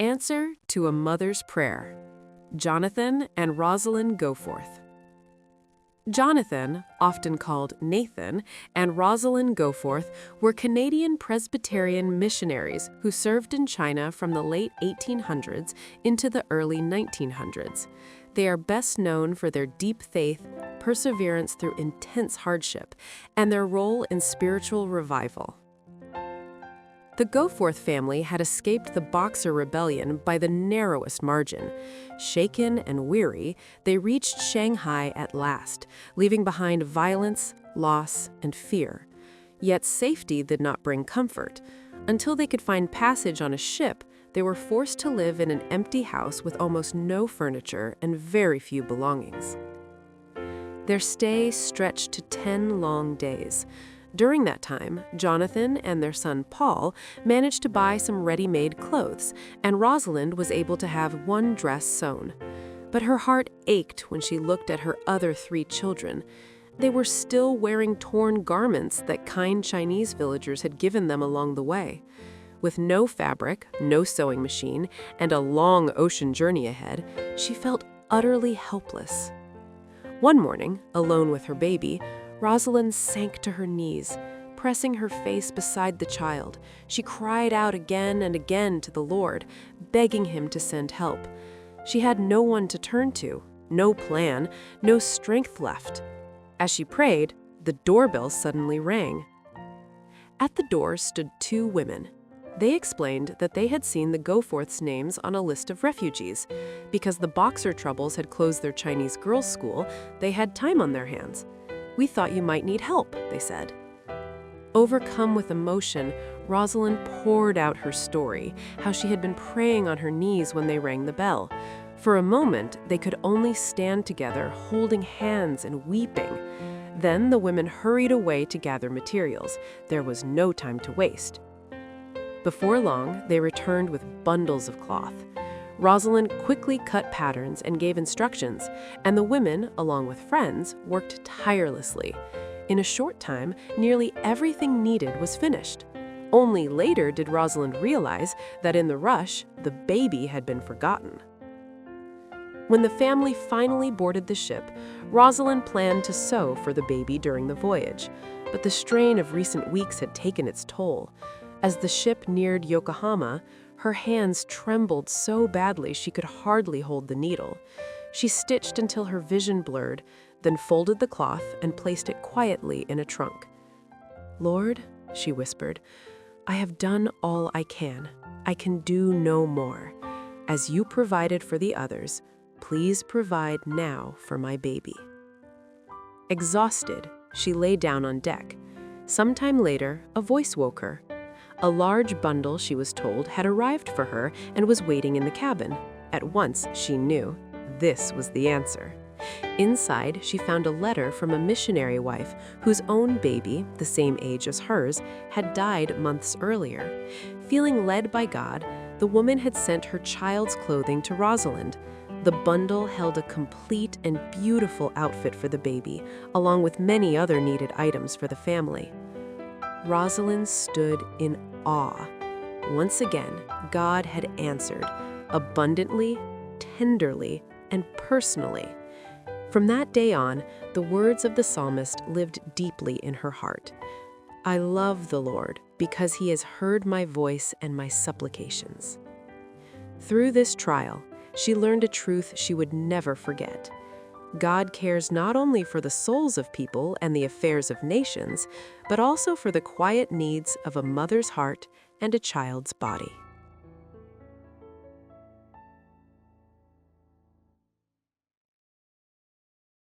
Answer to a Mother's Prayer. Jonathan and Rosalind Goforth. Jonathan, often called Nathan, and Rosalind Goforth were Canadian Presbyterian missionaries who served in China from the late 1800s into the early 1900s. They are best known for their deep faith, perseverance through intense hardship, and their role in spiritual revival. The Goforth family had escaped the Boxer Rebellion by the narrowest margin. Shaken and weary, they reached Shanghai at last, leaving behind violence, loss, and fear. Yet safety did not bring comfort. Until they could find passage on a ship, they were forced to live in an empty house with almost no furniture and very few belongings. Their stay stretched to 10 long days. During that time, Jonathan and their son Paul managed to buy some ready-made clothes, and Rosalind was able to have one dress sewn. But her heart ached when she looked at her other 3 children. They were still wearing torn garments that kind Chinese villagers had given them along the way. With no fabric, no sewing machine, and a long ocean journey ahead, she felt utterly helpless. One morning, alone with her baby, Rosalind sank to her knees. Pressing her face beside the child, she cried out again and again to the Lord, begging him to send help. She had no one to turn to, no plan, no strength left. As she prayed, the doorbell suddenly rang. At the door stood 2 women. They explained that they had seen the Goforths' names on a list of refugees. Because the Boxer troubles had closed their Chinese girls' school, they had time on their hands. "We thought you might need help," they said. Overcome with emotion, Rosalind poured out her story, how she had been praying on her knees when they rang the bell. For a moment, they could only stand together, holding hands and weeping. Then the women hurried away to gather materials. There was no time to waste. Before long, they returned with bundles of cloth. Rosalind quickly cut patterns and gave instructions, and the women, along with friends, worked tirelessly. In a short time, nearly everything needed was finished. Only later did Rosalind realize that in the rush, the baby had been forgotten. When the family finally boarded the ship, Rosalind planned to sew for the baby during the voyage, but the strain of recent weeks had taken its toll. As the ship neared Yokohama, her hands trembled so badly she could hardly hold the needle. She stitched until her vision blurred, then folded the cloth and placed it quietly in a trunk. "Lord," she whispered, "I have done all I can. I can do no more. As you provided for the others, please provide now for my baby." Exhausted, she lay down on deck. Sometime later, a voice woke her. A large bundle, she was told, had arrived for her and was waiting in the cabin. At once, she knew this was the answer. Inside, she found a letter from a missionary wife whose own baby, the same age as hers, had died months earlier. Feeling led by God, the woman had sent her child's clothing to Rosalind. The bundle held a complete and beautiful outfit for the baby, along with many other needed items for the family. Rosalind stood in awe. Once again, God had answered, abundantly, tenderly, and personally. From that day on, the words of the psalmist lived deeply in her heart. "I love the Lord because he has heard my voice and my supplications." Through this trial, she learned a truth she would never forget. God cares not only for the souls of people and the affairs of nations, but also for the quiet needs of a mother's heart and a child's body.